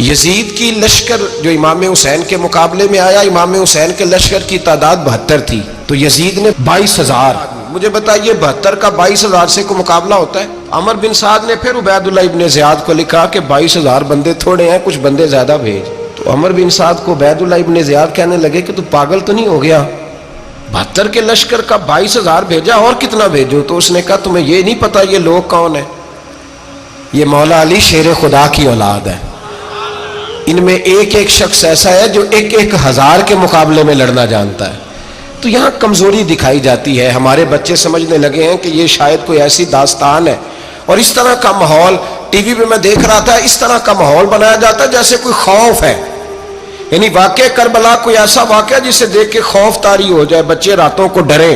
یزید کی لشکر جو امام حسین کے مقابلے میں آیا، امام حسین کے لشکر کی تعداد 72 تھی، تو یزید نے 22,000. مجھے بتائیے 72 کا 22,000 سے کوئی مقابلہ ہوتا ہے؟ عمر بن سعد نے پھر عبید اللہ ابن زیاد کو لکھا کہ 22,000 بندے تھوڑے ہیں، کچھ بندے زیادہ بھیج. تو عمر بن سعد کو عبید اللہ ابن زیاد کہنے لگے کہ تو پاگل تو نہیں ہو گیا، 72 کے لشکر کا 22,000 بھیجا، اور کتنا بھیجو؟ تو اس نے کہا تمہیں یہ نہیں پتا یہ لوگ کون ہیں؟ یہ مولا علی شیر خدا کی اولاد ہے. ان میں ایک ایک شخص ایسا ہے جو 1,000 کے مقابلے میں لڑنا جانتا ہے. تو یہاں کمزوری دکھائی جاتی ہے. ہمارے بچے سمجھنے لگے ہیں کہ یہ شاید کوئی ایسی داستان ہے، اور اس طرح کا ماحول ٹی وی پہ میں دیکھ رہا تھا، اس طرح کا ماحول بنایا جاتا ہے جیسے کوئی خوف ہے. یعنی واقع کربلا کوئی ایسا واقعہ جسے دیکھ کے خوف طاری ہو جائے، بچے راتوں کو ڈرے.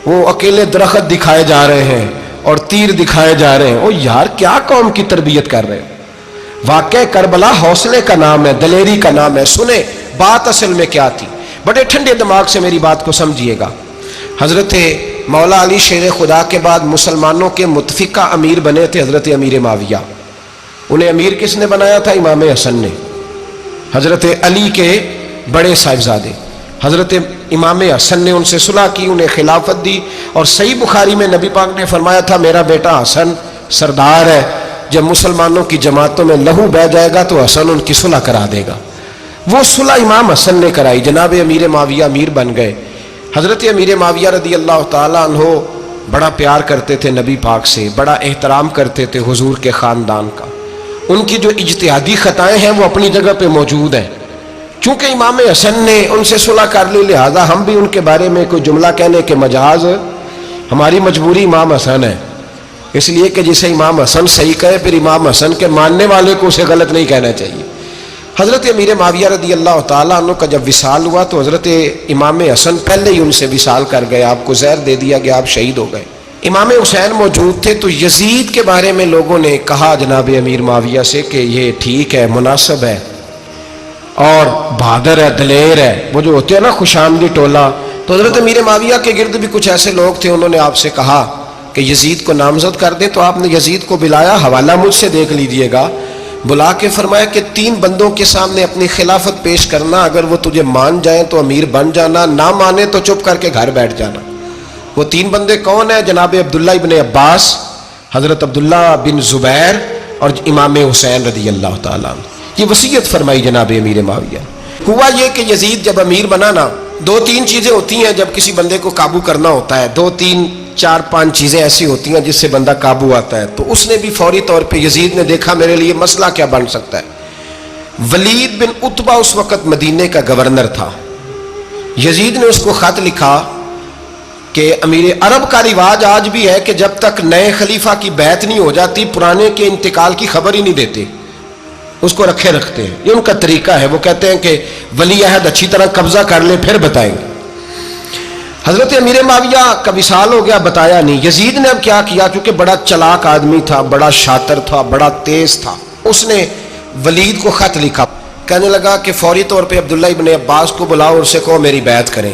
وہ اکیلے درخت دکھائے جا رہے ہیں اور تیر دکھائے جا رہے ہیں. او یار کیا قوم کی تربیت کر رہے ہیں؟ واقع کربلا حوصلے کا نام ہے، دلیری کا نام ہے. سنیں بات اصل میں کیا تھی، بڑے ٹھنڈے دماغ سے میری بات کو سمجھیے گا. حضرت مولا علی شیر خدا کے بعد مسلمانوں کے متفقہ امیر بنے تھے حضرت امیر معاویہ. انہیں امیر کس نے بنایا تھا؟ امام حسن نے، حضرت علی کے بڑے صاحبزادے. حضرت امام حسن نے ان سے صلح کی، انہیں خلافت دی. اور صحیح بخاری میں نبی پاک نے فرمایا تھا میرا بیٹا حسن سردار ہے، جب مسلمانوں کی جماعتوں میں لہو بہہ جائے گا تو حسن ان کی صلح کرا دے گا. وہ صلح امام حسن نے کرائی. جناب امیر معاویہ امیر بن گئے. حضرت امیر معاویہ رضی اللہ تعالیٰ عنہ بڑا پیار کرتے تھے نبی پاک سے، بڑا احترام کرتے تھے حضور کے خاندان کا. ان کی جو اجتہادی خطائیں ہیں وہ اپنی جگہ پہ موجود ہیں. چونکہ امام حسن نے ان سے صلح کر لی، لہذا ہم بھی ان کے بارے میں کوئی جملہ کہنے کے مجاز، ہماری مجبوری امام حسن ہے. اس لیے کہ جسے امام حسن صحیح کہے پھر امام حسن کے ماننے والے کو اسے غلط نہیں کہنا چاہیے. حضرت امیر معاویہ رضی اللہ تعالیٰ عنہ کا جب وصال ہوا تو حضرت امام حسن پہلے ہی ان سے وصال کر گئے، آپ کو زہر دے دیا گیا، آپ شہید ہو گئے. امام حسین موجود تھے. تو یزید کے بارے میں لوگوں نے کہا جناب امیر معاویہ سے کہ یہ ٹھیک ہے، مناسب ہے اور بہادر ہے، دلیر ہے، وہ جو ہوتے ہیں نا خوش آمدی ٹولہ. تو حضرت امیر معاویہ کے گرد بھی کچھ ایسے لوگ تھے، انہوں نے آپ سے کہا کہ یزید کو نامزد کر دیں. تو آپ نے یزید کو بلایا، حوالہ مجھ سے دیکھ لیجئے گا. بلا کے فرمایا کہ 3 بندوں کے سامنے اپنی خلافت پیش کرنا، اگر وہ تجھے مان جائیں تو امیر بن جانا، نہ مانے تو چپ کر کے گھر بیٹھ جانا. وہ 3 بندے کون ہیں؟ جناب عبداللہ ابن عباس، حضرت عبداللہ بن زبیر اور امام حسین رضی اللہ تعالیٰ عنہ. یہ وصیت فرمائی جناب امیر معاویہ. ہوا یہ کہ یزید جب امیر بنا نا، 2-3 چیزیں ہوتی ہیں جب کسی بندے کو قابو کرنا ہوتا ہے، 2-3-4-5 چیزیں ایسی ہوتی ہیں جس سے بندہ قابو آتا ہے. تو اس نے بھی فوری طور پہ یزید نے دیکھا میرے لیے مسئلہ کیا بن سکتا ہے. ولید بن عتبہ اس وقت مدینے کا گورنر تھا. یزید نے اس کو خط لکھا کہ امیر عرب کا رواج آج بھی ہے کہ جب تک نئے خلیفہ کی بیعت نہیں ہو جاتی پرانے کے انتقال کی خبر ہی نہیں دیتے، اس کو رکھے رکھتے ہیں. یہ ان کا طریقہ ہے. وہ کہتے ہیں کہ ولی عہد اچھی طرح قبضہ کر لے پھر بتائیں گے. حضرت امیر معاویہ کا وصال ہو گیا، بتایا نہیں. یزید نے اب کیا کیا، کیونکہ بڑا چلاک آدمی تھا، بڑا شاطر تھا، بڑا تیز تھا، اس نے ولید کو خط لکھا. کہنے لگا کہ فوری طور پہ عبداللہ ابن عباس کو بلاؤ اور اسے کہو میری بیعت کریں.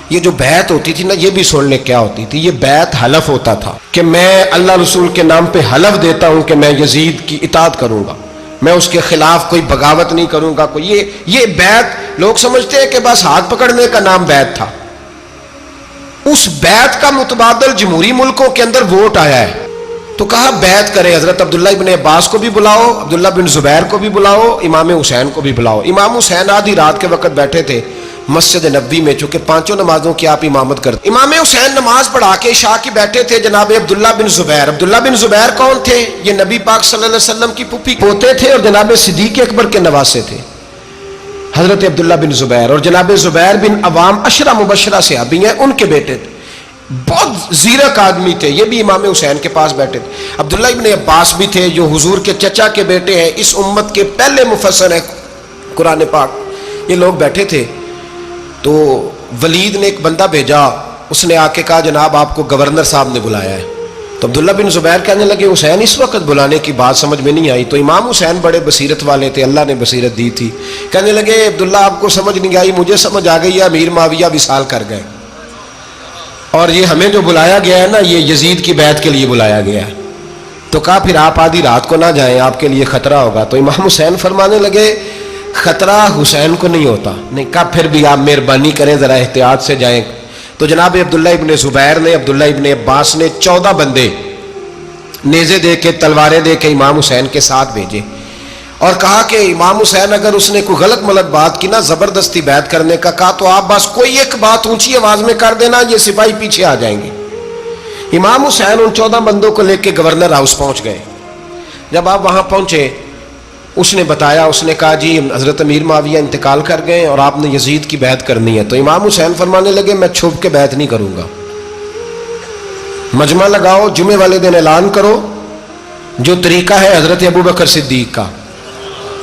یہ جو بیعت ہوتی تھی نا، یہ بھی سن لے کیا ہوتی تھی. یہ بیعت حلف ہوتا تھا کہ میں اللہ رسول کے نام پہ حلف دیتا ہوں کہ میں یزید کی اطاعت کروں گا، میں اس کے خلاف کوئی بغاوت نہیں کروں گا. یہ بیعت لوگ سمجھتے ہیں کہ بس ہاتھ پکڑنے کا نام بیعت تھا. اس بیعت کا متبادل جمہوری ملکوں کے اندر ووٹ آیا ہے. تو کہا بیعت کرے. حضرت عبداللہ ابن عباس کو بھی بلاؤ، عبداللہ بن زبیر کو بھی بلاؤ، امام حسین کو بھی بلاؤ. امام حسین آدھی رات کے وقت بیٹھے تھے مسجد نبوی میں، چونکہ 5 نمازوں کی آپ امامت کرتے. امام حسین نماز پڑھا کے عشاء کی بیٹھے تھے. جناب عبداللہ بن زبیر، عبداللہ بن زبیر کون تھے؟ یہ نبی پاک صلی اللہ علیہ وسلم کی پھوپھی پوتے تھے اور جناب صدیق اکبر کے نواسے تھے حضرت عبداللہ بن زبیر. اور جناب زبیر بن عوام عشرہ مبشرہ صحابی ہیں، ان کے بیٹے تھے. بہت زیرک آدمی تھے. یہ بھی امام حسین کے پاس بیٹھے تھے. عبداللہ ابن عباس بھی تھے جو حضور کے چچا کے بیٹے ہیں، اس امت کے پہلے مفسر ہیں قرآن پاک. یہ لوگ بیٹھے تھے. تو ولید نے ایک بندہ بھیجا، اس نے آ کے کہا جناب آپ کو گورنر صاحب نے بلایا ہے. تو عبداللہ بن زبیر کہنے لگے حسین اس وقت بلانے کی بات سمجھ میں نہیں آئی. تو امام حسین بڑے بصیرت والے تھے، اللہ نے بصیرت دی تھی. کہنے لگے عبداللہ آپ کو سمجھ نہیں آئی، مجھے سمجھ آ گئی ہے، امیر معاویہ وصال کر گئے اور یہ ہمیں جو بلایا گیا ہے نا، یہ یزید کی بیعت کے لیے بلایا گیا ہے. تو کہا پھر آپ آدھی رات کو نہ جائیں، آپ کے لیے خطرہ ہوگا۔ تو امام حسین فرمانے لگے خطرہ حسین کو نہیں ہوتا۔ نہیں، کہا پھر بھی آپ مہربانی کریں ذرا احتیاط سے جائیں۔ تو جناب عبداللہ ابن زبیر نے، عبداللہ ابن عباس نے 14 بندے نیزے دے کے، تلواریں دے کے امام حسین کے ساتھ بھیجے اور کہا کہ امام حسین اگر اس نے کوئی غلط ملت بات کی نا، زبردستی بیعت کرنے کا کہا، تو آپ بس کوئی ایک بات اونچی آواز میں کر دینا، یہ سپاہی پیچھے آ جائیں گے۔ امام حسین ان 14 بندوں کو لے کے گورنر ہاؤس پہنچ گئے۔ جب آپ وہاں پہنچے، اس نے بتایا، اس نے کہا جی حضرت امیر معاویہ انتقال کر گئے اور آپ نے یزید کی بیعت کرنی ہے۔ تو امام حسین فرمانے لگے میں چھپ کے بیعت نہیں کروں گا، مجمع لگاؤ، جمعے والے دن اعلان کرو، جو طریقہ ہے حضرت ابوبکر صدیق کا،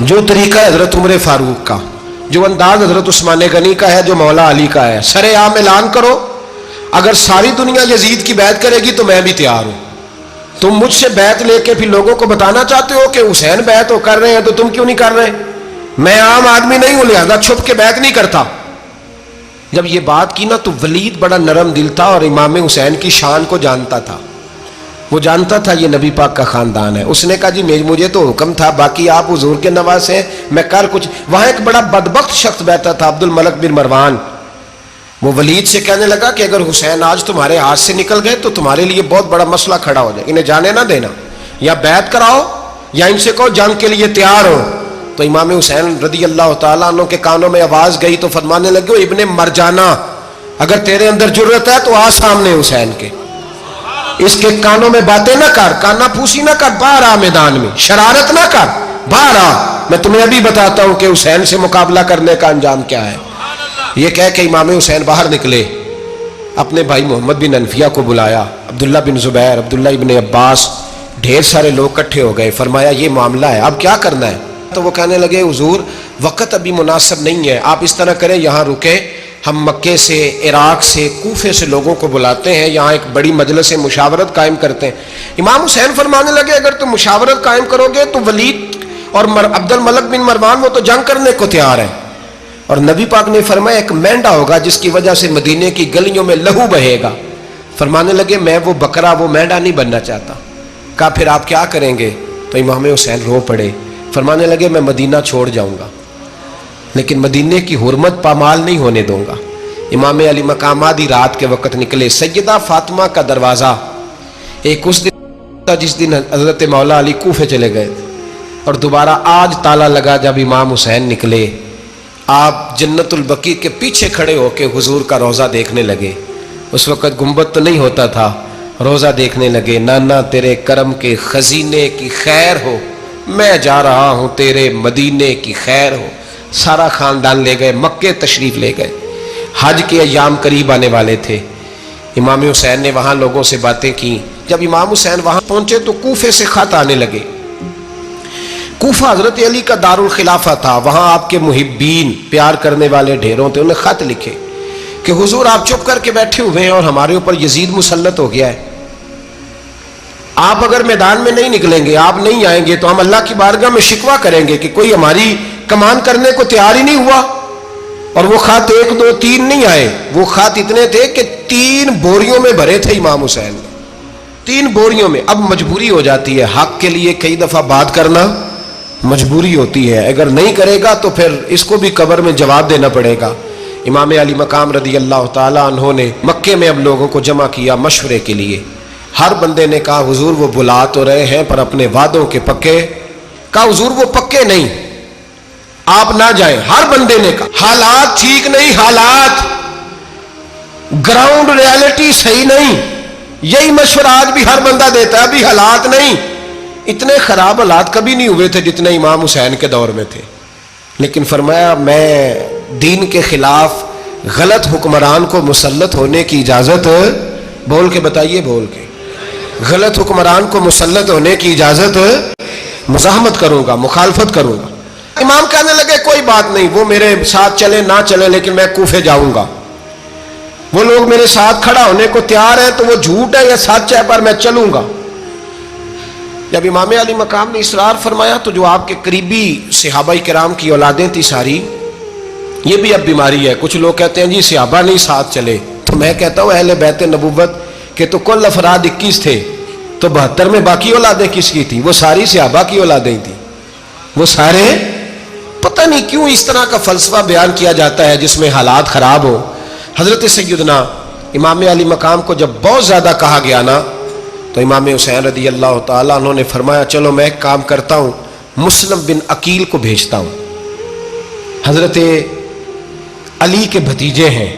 جو طریقہ ہے حضرت عمر فاروق کا، جو انداز حضرت عثمان غنی کا ہے، جو مولا علی کا ہے، سر عام اعلان کرو، اگر ساری دنیا یزید کی بیعت کرے گی تو میں بھی تیار ہوں۔ تم مجھ سے بیعت لے کے پھر لوگوں کو بتانا چاہتے ہو کہ حسین بیعت ہو کر رہے ہیں تو تم کیوں نہیں کر رہے؟ میں عام آدمی نہیں ہوں، لہذا چھپ کے بیعت نہیں کرتا۔ جب یہ بات کی نا تو ولید بڑا نرم دل تھا اور امام حسین کی شان کو جانتا تھا، وہ جانتا تھا یہ نبی پاک کا خاندان ہے۔ اس نے کہا جی مجھے تو حکم تھا، باقی آپ حضور کے نواز ہیں، میں کر کچھ۔ وہاں ایک بڑا بدبخت شخص بیٹھا تھا، عبد الملک بن مروان، وہ ولید سے کہنے لگا کہ اگر حسین آج تمہارے ہاتھ سے نکل گئے تو تمہارے لیے بہت بڑا مسئلہ کھڑا ہو جائے، انہیں جانے نہ دینا، یا بیعت کراؤ یا ان سے کہو جنگ کے لیے تیار ہو۔ تو امام حسین رضی اللہ تعالیٰ عنہ کے کانوں میں آواز گئی تو فرمانے لگے ابن مرجانہ، اگر تیرے اندر جرت ہے تو آ سامنے حسین کے، اس کے کانوں میں باتیں نہ کر، کانا پھوسی نہ کر، باہر آ میدان میں، شرارت نہ کر، باہر آ، میں تمہیں ابھی بتاتا ہوں کہ حسین سے مقابلہ کرنے کا انجام کیا ہے۔ یہ کہہ کہ امام حسین باہر نکلے، اپنے بھائی محمد بن انفیہ کو بلایا، عبداللہ بن زبیر، عبداللہ ابن عباس، ڈھیر سارے لوگ اکٹھے ہو گئے۔ فرمایا یہ معاملہ ہے، اب کیا کرنا ہے؟ تو وہ کہنے لگے حضور وقت ابھی مناسب نہیں ہے، آپ اس طرح کریں یہاں رکے، ہم مکے سے، عراق سے، کوفے سے لوگوں کو بلاتے ہیں، یہاں ایک بڑی مجلس مشاورت قائم کرتے ہیں۔ امام حسین فرمانے لگے اگر تم مشاورت قائم کرو گے تو ولید اور عبد الملک بن مروان وہ تو جنگ کرنے کو تیار ہے، اور نبی پاک نے فرمایا ایک مینڈا ہوگا جس کی وجہ سے مدینے کی گلیوں میں لہو بہے گا۔ فرمانے لگے میں وہ بکرا، وہ مینڈا نہیں بننا چاہتا۔ کہا پھر آپ کیا کریں گے؟ تو امام حسین رو پڑے، فرمانے لگے میں مدینہ چھوڑ جاؤں گا لیکن مدینے کی حرمت پامال نہیں ہونے دوں گا۔ امام علی مقام آدھی رات کے وقت نکلے، سیدہ فاطمہ کا دروازہ ایک اس دن تھا جس دن حضرت مولا علی کوفے چلے گئے تھے، اور دوبارہ آج تالا لگا جب امام حسین نکلے۔ آپ جنت البقیع کے پیچھے کھڑے ہو کے حضور کا روضہ دیکھنے لگے، اس وقت گنبد تو نہیں ہوتا تھا، روضہ دیکھنے لگے۔ نانا تیرے کرم کے خزینے کی خیر ہو، میں جا رہا ہوں تیرے مدینے کی خیر ہو۔ سارا خاندان لے گئے، مکے تشریف لے گئے، حج کے ایام قریب آنے والے تھے۔ امام حسین نے وہاں لوگوں سے باتیں کی۔ جب امام حسین وہاں پہنچے تو کوفے سے خط آنے لگے۔ کوفہ حضرت علی کا دارالخلافہ تھا، وہاں آپ کے محبین، پیار کرنے والے ڈھیروں تھے، انہیں خط لکھے کہ حضور آپ چپ کر کے بیٹھے ہوئے ہیں اور ہمارے اوپر یزید مسلط ہو گیا ہے، آپ اگر میدان میں نہیں نکلیں گے، آپ نہیں آئیں گے تو ہم اللہ کی بارگاہ میں شکوہ کریں گے کہ کوئی ہماری کمان کرنے کو تیار ہی نہیں ہوا۔ اور وہ خط 1 2 3 نہیں آئے، وہ خط اتنے تھے کہ 3 بوریوں میں بھرے تھے امام حسین، 3 بوریوں میں۔ اب مجبوری ہو جاتی ہے، حق کے لیے کئی دفعہ بات کرنا مجبوری ہوتی ہے، اگر نہیں کرے گا تو پھر اس کو بھی قبر میں جواب دینا پڑے گا۔ امام علی مقام رضی اللہ تعالیٰ عنہ نے مکے میں اب لوگوں کو جمع کیا مشورے کے لیے۔ ہر بندے نے کہا حضور وہ بلا تو رہے ہیں پر اپنے وعدوں کے پکے۔ کہا حضور وہ پکے نہیں، آپ نہ جائیں۔ ہر بندے نے کہا حالات ٹھیک نہیں، حالات گراؤنڈ ریالٹی صحیح نہیں، یہی مشورہ آج بھی ہر بندہ دیتا ہے، ابھی حالات نہیں۔ اتنے خراب حالات کبھی نہیں ہوئے تھے جتنے امام حسین کے دور میں تھے، لیکن فرمایا میں دین کے خلاف غلط حکمران کو مسلط ہونے کی اجازت، بول کے بتائیے، بول کے، غلط حکمران کو مسلط ہونے کی اجازت، مزاحمت کروں گا، مخالفت کروں گا۔ امام کہنے لگے کوئی بات نہیں، وہ میرے ساتھ چلے نہ چلے لیکن میں کوفے جاؤں گا، وہ لوگ میرے ساتھ کھڑا ہونے کو تیار ہے تو وہ جھوٹ ہے یا سچ ہے پر میں چلوں گا۔ جب امام علی مقام نے اصرار فرمایا تو جو آپ کے قریبی صحابہ کرام کی اولادیں تھی ساری، یہ بھی اب بیماری ہے، کچھ لوگ کہتے ہیں جی صحابہ نہیں ساتھ چلے، تو میں کہتا ہوں اہل بیت نبوت کے تو کل افراد 21 تھے، تو 72 میں باقی اولادیں کس کی تھی؟ وہ ساری صحابہ کی اولادیں تھیں، وہ سارے. پتہ نہیں کیوں اس طرح کا فلسفہ بیان کیا جاتا ہے جس میں حالات خراب ہو. حضرت سیدنا امام علی مقام کو جب بہت زیادہ کہا گیا نا تو امام حسین رضی اللہ تعالیٰ عنہ نے فرمایا چلو میں ایک کام کرتا ہوں، مسلم بن عقیل کو بھیجتا ہوں. حضرت علی کے بھتیجے ہیں،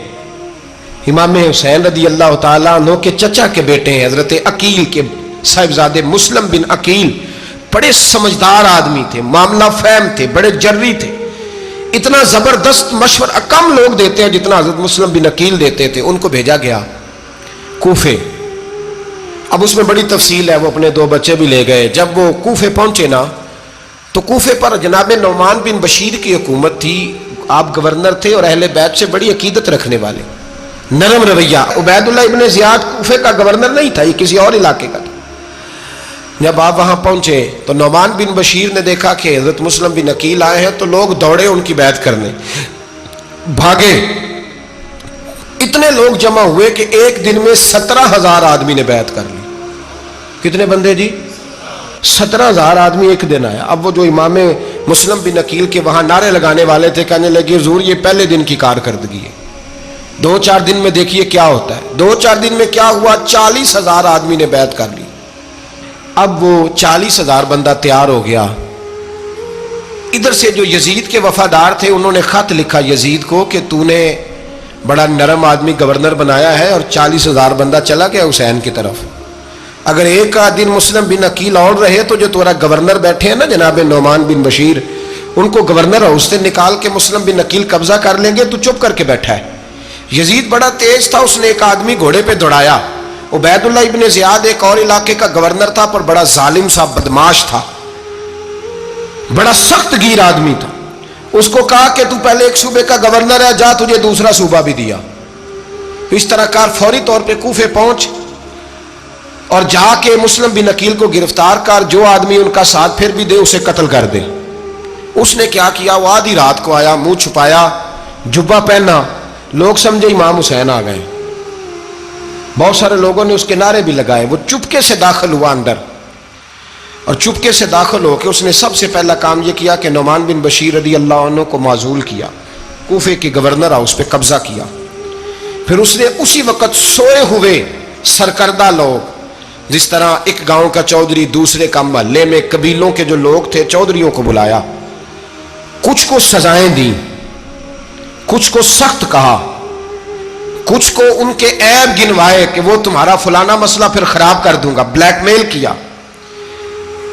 امام حسین رضی اللہ تعالیٰ عنہ کے چچا کے بیٹے ہیں، حضرت عقیل کے صاحبزادے مسلم بن عقیل. بڑے سمجھدار آدمی تھے، معاملہ فہم تھے، بڑے جری تھے. اتنا زبردست مشورہ کم لوگ دیتے ہیں جتنا حضرت مسلم بن عقیل دیتے تھے. ان کو بھیجا گیا کوفے. اب اس میں بڑی تفصیل ہے، وہ اپنے 2 بچے بھی لے گئے. جب وہ کوفے پہنچے نا تو کوفے پر جناب نعمان بن بشیر کی حکومت تھی. آپ گورنر تھے اور اہل بیت سے بڑی عقیدت رکھنے والے، نرم رویہ. عبید اللہ ابن زیاد کوفے کا گورنر نہیں تھا، یہ کسی اور علاقے کا تھا. جب آپ وہاں پہنچے تو نعمان بن بشیر نے دیکھا کہ حضرت مسلم بن عقیل آئے ہیں تو لوگ دوڑے ان کی بیعت کرنے، بھاگے. اتنے لوگ جمع ہوئے کہ ایک دن میں 17,000 آدمی نے بیعت کر لی. کتنے بندے جی؟ 17,000 آدمی ایک دن آیا. اب وہ جو امام مسلم بن عقیل کے وہاں نعرے لگانے والے تھے کہنے لگے حضور یہ پہلے دن کی کارکردگی ہے، 2-4 دن میں دیکھیے کیا ہوتا ہے. 2-4 دن میں کیا ہوا؟ 40,000 آدمی نے بیعت کر لی. اب وہ 40,000 بندہ تیار ہو گیا. ادھر سے جو یزید کے وفادار تھے انہوں نے خط لکھا یزید کو کہ تو نے بڑا نرم آدمی گورنر بنایا ہے اور 40,000 بندہ چلا گیا حسین کی طرف. اگر ایک دن مسلم بن عقیل اور رہے تو جو تمہارا گورنر بیٹھے ہیں نا جناب نعمان بن بشیر، ان کو گورنر ہاؤس سے نکال کے مسلم بن عقیل قبضہ کر لیں گے. تو چپ کر کے بیٹھا ہے. یزید بڑا تیز تھا، اس نے ایک آدمی گھوڑے پہ دوڑایا. عبید اللہ ابن زیاد ایک اور علاقے کا گورنر تھا پر بڑا ظالم سا بدماش تھا، بڑا سخت گیر آدمی تھا. اس کو کہا کہ تو پہلے ایک صوبے کا گورنر ہے، جا تجھے دوسرا صوبہ بھی دیا. اس طرح کار فوری طور پہ کوفے پہنچ اور جا کے مسلم بن عقیل کو گرفتار کر، جو آدمی ان کا ساتھ پھر بھی دے اسے قتل کر دے. اس نے کیا کیا؟ وہ آدھی رات کو آیا، منہ چھپایا، جبہ پہنا. لوگ سمجھے امام حسین آ گئے. بہت سارے لوگوں نے اس کے نعرے بھی لگائے. وہ چپکے سے داخل ہوا اندر اور چپکے سے داخل ہو کے اس نے سب سے پہلا کام یہ کیا کہ نعمان بن بشیر رضی اللہ عنہ کو معزول کیا، کوفے کے گورنر ہاؤس پہ قبضہ کیا. پھر اس نے اسی وقت سوئے ہوئے سرکردہ لوگ، جس طرح ایک گاؤں کا چودھری دوسرے کا محلے میں قبیلوں کے جو لوگ تھے چودھریوں کو بلایا، کچھ کو سزائیں دیں، کچھ کو سخت کہا، کچھ کو ان کے عیب گنوائے کہ وہ تمہارا فلانا مسئلہ پھر خراب کر دوں گا، بلیک میل کیا.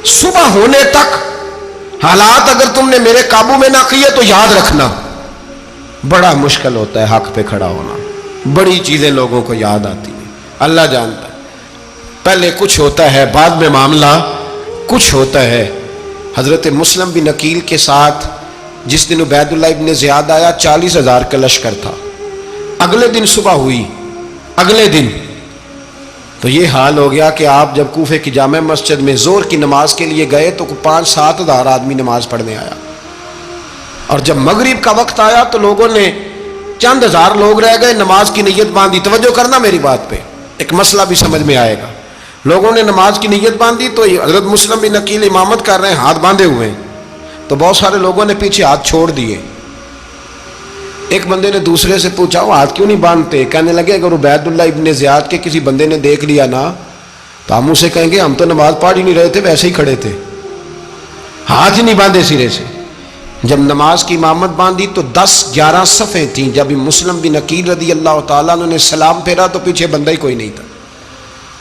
صبح ہونے تک حالات اگر تم نے میرے قابو میں نہ کیے تو یاد رکھنا بڑا مشکل ہوتا ہے حق پہ کھڑا ہونا. بڑی چیزیں لوگوں کو یاد آتی ہیں، اللہ جانتا ہے. پہلے کچھ ہوتا ہے، بعد میں معاملہ کچھ ہوتا ہے. حضرت مسلم بن عقیل کے ساتھ جس دن عبید اللہ ابن زیاد آیا 40,000 کا لشکر تھا. اگلے دن صبح ہوئی، اگلے دن تو یہ حال ہو گیا کہ آپ جب کوفے کی جامع مسجد میں زور کی نماز کے لیے گئے تو 5-7 ہزار آدمی نماز پڑھنے آیا. اور جب مغرب کا وقت آیا تو لوگوں نے چند ہزار لوگ رہ گئے، نماز کی نیت باندھی. توجہ کرنا میری بات پہ، ایک مسئلہ بھی سمجھ میں آئے گا. لوگوں نے نماز کی نیت باندھی تو حضرت مسلم بن عقیل امامت کر رہے ہیں، ہاتھ باندھے ہوئے ہیں. تو بہت سارے لوگوں نے پیچھے ہاتھ چھوڑ دیے. ایک بندے نے دوسرے سے پوچھا وہ ہاتھ کیوں نہیں باندھتے؟ کہنے لگے اگر عبید اللہ ابن زیاد کے کسی بندے نے دیکھ لیا نا تو ہم اسے کہیں گے ہم تو نماز پڑھ ہی نہیں رہے تھے، ویسے ہی کھڑے تھے، ہاتھ ہی نہیں باندھے سرے سے. جب نماز کی امامت باندھی تو 10-11 صفیں تھیں. جب مسلم بن عقیل رضی اللہ تعالیٰ نے سلام پھیرا تو پیچھے بندہ ہی کوئی نہیں تھا.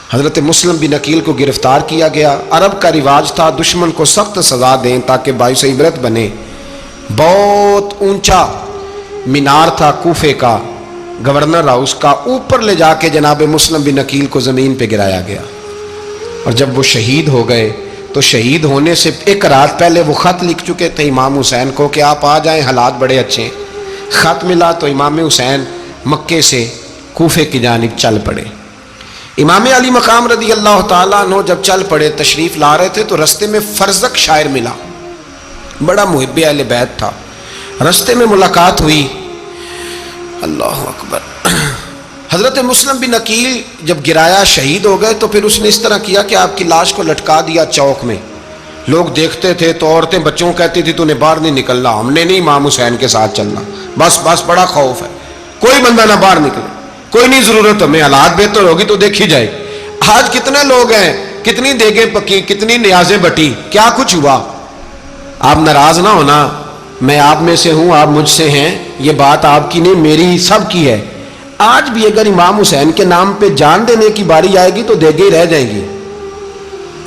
حضرت مسلم بن عقیل کو گرفتار کیا گیا. عرب کا رواج تھا دشمن کو سخت سزا دیں تاکہ باعث عبرت بنے. بہت اونچا مینار تھا کوفے کا گورنر ہاؤس کا، اوپر لے جا کے جناب مسلم بن عقیل کو زمین پہ گرایا گیا. اور جب وہ شہید ہو گئے تو شہید ہونے سے ایک رات پہلے وہ خط لکھ چکے تھے امام حسین کو کہ آپ آ جائیں، حالات بڑے اچھے ہیں. خط ملا تو امام حسین مکے سے کوفے کی جانب چل پڑے. امام علی مقام رضی اللہ تعالیٰ عنہ جب چل پڑے تشریف لا رہے تھے تو رستے میں فرزق شاعر ملا، بڑا محب اہل بیت تھا. رستے میں ملاقات ہوئی، اللہ اکبر. حضرت مسلم بن عقیل جب گرایا شہید ہو گئے تو پھر اس نے اس طرح کیا کہ آپ کی لاش کو لٹکا دیا چوک میں. لوگ دیکھتے تھے تو عورتیں بچوں کہتی تھی تو نے باہر نہیں نکلنا, ہم نے نہیں امام حسین کے ساتھ چلنا, بس بڑا خوف ہے, کوئی بندہ نہ باہر نکلے, کوئی نہیں ضرورت ہمیں, حالات بہتر ہوگی تو دیکھی جائے. آج کتنے لوگ ہیں, کتنی دیگیں پکی, کتنی نیازیں بٹی, کیا کچھ ہوا. آپ ناراض نہ ہونا, میں آپ میں سے ہوں, آپ مجھ سے ہیں, یہ بات آپ کی نہیں میری سب کی ہے. آج بھی اگر امام حسین کے نام پہ جان دینے کی باری آئے گی تو دیگیں ہی رہ جائیں گی.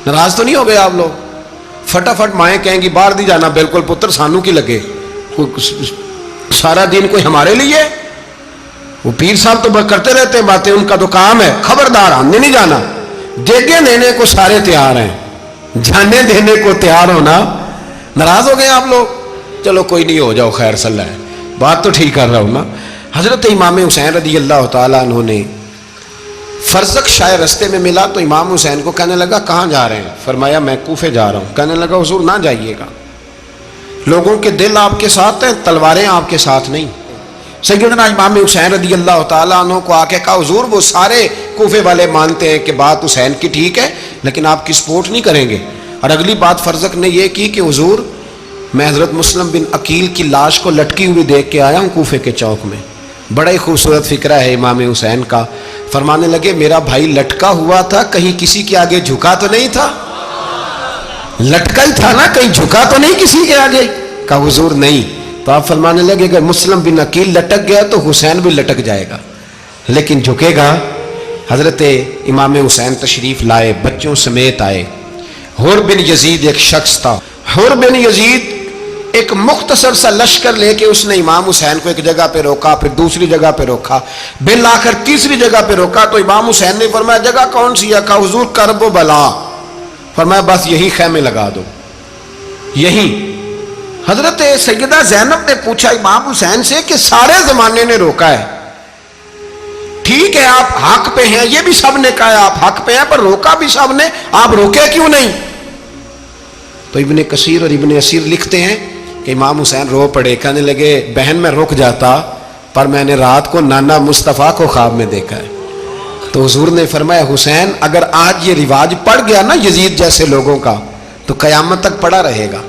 ناراض تو نہیں ہو گئے آپ لوگ؟ فٹافٹ مائیں کہیں گی باہر دی جانا, بالکل پتر سانو کی لگے, سارا دن کوئی ہمارے لیے. وہ پیر صاحب تو کرتے رہتے ہیں باتیں, ان کا تو کام ہے, خبردار ہم نے نہیں جانا. دیگیں دینے کو سارے تیار ہیں, جانے دینے کو تیار ہونا. ناراض ہو گئے آپ لوگ؟ چلو کوئی نہیں, ہو جاؤ, خیر صلی اللہ ہے, بات تو ٹھیک کر رہا ہوں نا. حضرت امام حسین رضی اللہ تعالیٰ عنہ نے فرزق شاہ رستے میں ملا تو امام حسین کو کہنے لگا کہاں جا رہے ہیں؟ فرمایا میں کوفے جا رہا ہوں. کہنے لگا حضور نہ جائیے گا, لوگوں کے دل آپ کے ساتھ ہیں, تلواریں آپ کے ساتھ نہیں. سیدنا امام حسین رضی اللہ تعالیٰ عنہ کو آ کے کہا حضور وہ سارے کوفے والے مانتے ہیں کہ بات حسین کی ٹھیک ہے لیکن آپ کی سپورٹ نہیں کریں گے. اور اگلی بات فرزق نے یہ کی کہ حضور میں حضرت مسلم بن عقیل کی لاش کو لٹکی ہوئی دیکھ کے آیا ہوں کوفے کے چوک میں. بڑا ہی خوبصورت فکرہ ہے امام حسین کا. فرمانے لگے میرا بھائی لٹکا ہوا تھا, کہیں کسی کے آگے جھکا تو نہیں تھا؟ لٹکا ہی تھا نا, کہیں جھکا تو نہیں کسی کے آگے؟ کہا حضور نہیں. تو آپ فرمانے لگے اگر مسلم بن عقیل لٹک گیا تو حسین بھی لٹک جائے گا, لیکن جھکے گا. حضرت امام حسین تشریف لائے, بچوں سمیت آئے. حر بن یزید ایک شخص تھا. حر بن یزید ایک مختصر سا لشکر لے کے اس نے امام حسین کو ایک جگہ پہ روکا, پھر دوسری جگہ پہ روکا, بالآخر تیسری جگہ پہ روکا. تو امام حسین نے فرمایا جگہ کون سی ہے؟ کہا حضور کرب و بلا. فرمایا بس یہی خیمے لگا دو, یہی. حضرت سیدہ زینب نے پوچھا امام حسین سے کہ سارے زمانے نے روکا ہے, ٹھیک ہے آپ حق پہ ہیں, یہ بھی سب نے کہا ہے آپ حق پہ ہیں, پر روکا بھی سب نے, آپ روکے کیوں نہیں؟ تو ابن کثیر اور ابن اسیر لکھتے ہیں کہ امام حسین رو پڑے, کہنے لگے بہن میں رک جاتا پر میں نے رات کو نانا مصطفیٰ کو خواب میں دیکھا ہے. تو حضور نے فرمایا حسین اگر آج یہ رواج پڑ گیا نا یزید جیسے لوگوں کا تو قیامت تک پڑا رہے گا.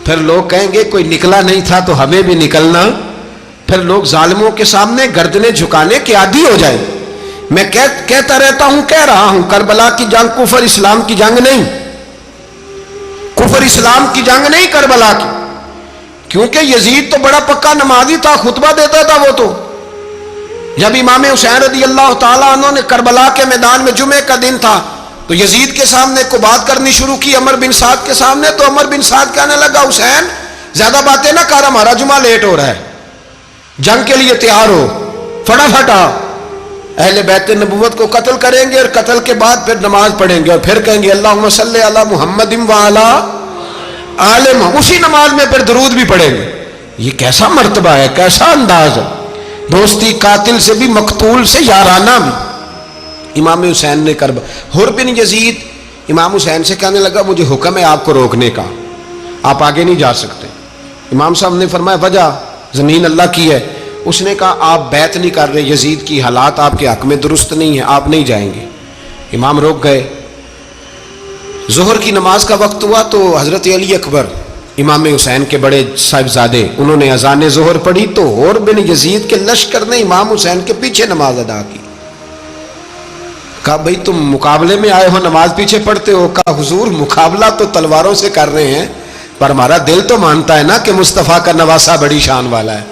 پھر لوگ کہیں گے کوئی نکلا نہیں تھا تو ہمیں بھی نکلنا. پھر لوگ ظالموں کے سامنے گردنیں جھکانے کے عادی ہو جائیں. میں کہتا رہتا ہوں, کہہ رہا ہوں, کربلا کی جنگ کفر اسلام کی جنگ نہیں, کفر اسلام کی جنگ نہیں کربلا کی. کیونکہ یزید تو بڑا پکا نمازی تھا, خطبہ دیتا تھا. وہ تو جب امام حسین رضی اللہ تعالیٰ عنہ نے کربلا کے میدان میں جمعے کا دن تھا تو یزید کے سامنے کو بات کرنی شروع کی, عمر بن سعد کے سامنے. تو عمر بن سعد کہنے لگا حسین زیادہ باتیں نہ کر, ہمارا جمعہ لیٹ ہو رہا ہے, جنگ کے لیے تیار ہو, فٹافٹ آ. اہل بیت نبوت کو قتل کریں گے اور قتل کے بعد پھر نماز پڑھیں گے اور پھر کہیں گے اللہم صلی علی محمد وعلی آل محمد, اسی نماز میں پھر درود بھی پڑھیں گے. یہ کیسا مرتبہ ہے, کیسا انداز ہے, دوستی قاتل سے بھی مقتول سے یارانہ بھی. امام حسین نے کرب. حر بن یزید امام حسین سے کہنے لگا مجھے حکم ہے آپ کو روکنے کا, آپ آگے نہیں جا سکتے. امام صاحب نے فرمایا وجہ زمین اللہ کی ہے. اس نے کہا آپ بیعت نہیں کر رہے, یزید کی حالات آپ کے حق میں درست نہیں ہیں, آپ نہیں جائیں گے. امام روک گئے. ظہر کی نماز کا وقت ہوا تو حضرت علی اکبر امام حسین کے بڑے صاحبزادے انہوں نے اذان ظہر پڑھی تو حر بن یزید کے لشکر نے امام حسین کے پیچھے نماز ادا کی. کہا بھئی تم مقابلے میں آئے ہو, نماز پیچھے پڑھتے ہو؟ کہا حضور مقابلہ تو تلواروں سے کر رہے ہیں پر ہمارا دل تو مانتا ہے نا کہ مصطفیٰ کا نواسہ بڑی شان والا ہے.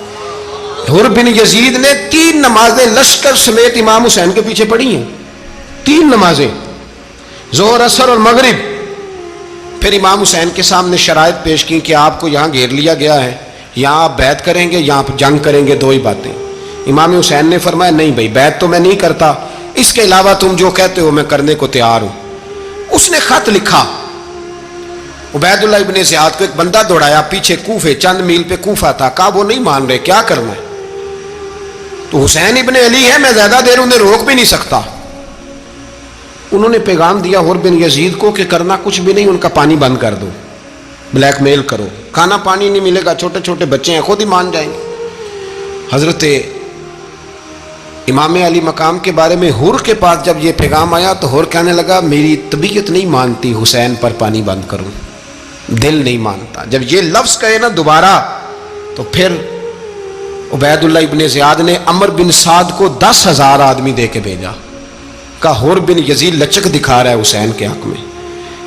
حر بن یزید نے 3 نمازیں لشکر سمیت امام حسین کے پیچھے پڑھی ہیں, 3 نمازیں, ظہر اثر اور مغرب. پھر امام حسین کے سامنے شرائط پیش کی کہ آپ کو یہاں گھیر لیا گیا ہے, یہاں آپ بیعت کریں گے, یہاں جنگ کریں گے, 2 ہی باتیں. امام حسین نے فرمایا نہیں بھائی بیعت تو میں نہیں کرتا, اس کے علاوہ تم جو کہتے ہو میں کرنے کو تیار ہوں. اس نے خط لکھا, عبید اللہ ابن زیاد کو ایک بندہ دوڑایا پیچھے کوفے, چند میل پہ کوفہ تھا. کہا وہ نہیں مان رہے, کیا کرنا ہے؟ تو حسین ابن علی ہے, میں زیادہ دیر انہیں روک بھی نہیں سکتا. انہوں نے پیغام دیا حر بن یزید کو کہ کرنا کچھ بھی نہیں, ان کا پانی بند کر دو, بلیک میل کرو, کھانا پانی نہیں ملے گا, چھوٹے چھوٹے بچے ہیں, خود ہی مان جائیں گے. حضرت امام علی مقام کے بارے میں حور کے پاس جب یہ پیغام آیا تو حور کہنے لگا میری طبیعت نہیں مانتی حسین پر پانی بند کروں، دل نہیں مانتا۔ جب یہ لفظ کہے نا دوبارہ تو پھر عبید اللہ ابن زیاد نے عمر بن سعد کو 10,000 آدمی دے کے بھیجا، کہا حور بن یزید لچک دکھا رہا ہے حسین کے حق میں۔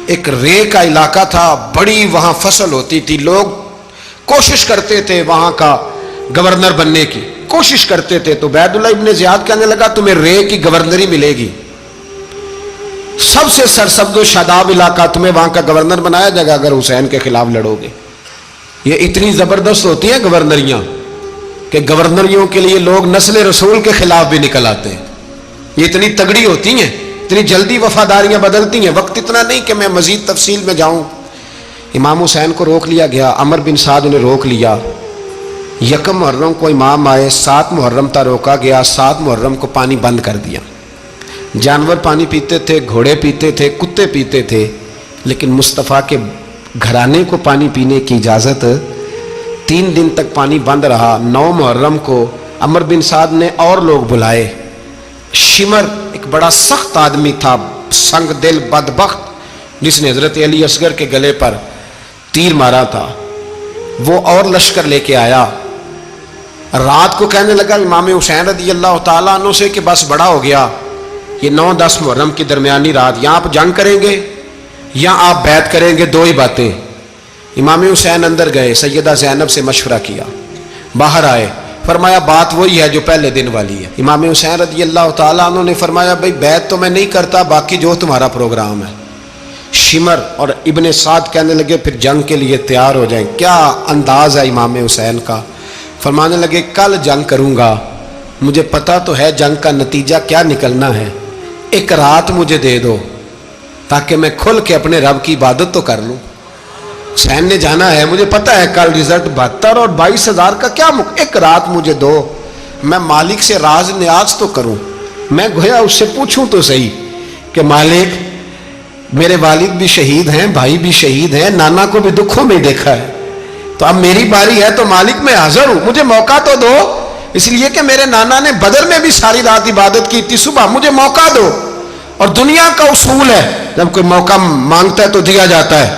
ایک رے کا علاقہ تھا، بڑی وہاں فصل ہوتی تھی، لوگ کوشش کرتے تھے وہاں کا گورنر بننے کی، کوشش کرتے تھے۔ تو عبید اللہ ابن زیاد کہنے لگا تمہیں رے کی گورنری ملے گی، سب سے سرسبز و شاداب علاقہ، تمہیں وہاں کا گورنر بنایا جائے گا اگر حسین کے خلاف لڑو گے۔ یہ اتنی زبردست ہوتی ہیں گورنریاں کہ گورنریوں کے لیے لوگ نسل رسول کے خلاف بھی نکل آتے ہیں، یہ اتنی تگڑی ہوتی ہیں، اتنی جلدی وفاداریاں بدلتی ہیں۔ وقت اتنا نہیں کہ میں مزید تفصیل میں جاؤں۔ امام حسین کو روک لیا گیا، عمر بن سعد نے روک لیا۔ یکم محرم کو امام آئے، 7 محرم تا روکا گیا، 7 محرم کو پانی بند کر دیا۔ جانور پانی پیتے تھے، گھوڑے پیتے تھے، کتے پیتے تھے، لیکن مصطفیٰ کے گھرانے کو پانی پینے کی اجازت 3 دن تک پانی بند رہا۔ 9 محرم کو عمر بن سعد نے اور لوگ بلائے۔ شمر ایک بڑا سخت آدمی تھا، سنگ دل بدبخت، جس نے حضرت علی اصغر کے گلے پر تیر مارا تھا، وہ اور لشکر لے کے آیا۔ رات کو کہنے لگا امام حسین رضی اللہ تعالیٰ عنہ سے کہ بس بڑا ہو گیا، یہ 9-10 محرم کی درمیانی رات، یا آپ جنگ کریں گے یا آپ بیعت کریں گے، 2 ہی باتیں۔ امام حسین اندر گئے، سیدہ زینب سے مشورہ کیا، باہر آئے، فرمایا بات وہی ہے جو پہلے دن والی ہے۔ امام حسین رضی اللہ تعالیٰ عنہ نے فرمایا بھائی بیعت تو میں نہیں کرتا، باقی جو تمہارا پروگرام ہے۔ شمر اور ابن سعد کہنے لگے پھر جنگ کے لیے تیار ہو جائیں۔ کیا انداز ہے امام حسین کا، فرمانے لگے کل جنگ کروں گا، مجھے پتا تو ہے جنگ کا نتیجہ کیا نکلنا ہے، ایک رات مجھے دے دو تاکہ میں کھل کے اپنے رب کی عبادت تو کر لوں۔ حسین نے جانا ہے، مجھے پتا ہے کل رزلٹ 72 اور 22,000 کا کیا ایک رات مجھے دو، میں مالک سے راز نیاز تو کروں، میں گویا اس سے پوچھوں تو صحیح کہ مالک میرے والد بھی شہید ہیں، بھائی بھی شہید ہیں، نانا کو بھی دکھوں میں دیکھا ہے، تو اب میری باری ہے تو مالک میں حاضر ہوں، مجھے موقع تو دو، اس لیے کہ میرے نانا نے بدر میں بھی ساری رات عبادت کی تھی، صبح مجھے موقع دو۔ اور دنیا کا اصول ہے جب کوئی موقع مانگتا ہے تو دیا جاتا ہے۔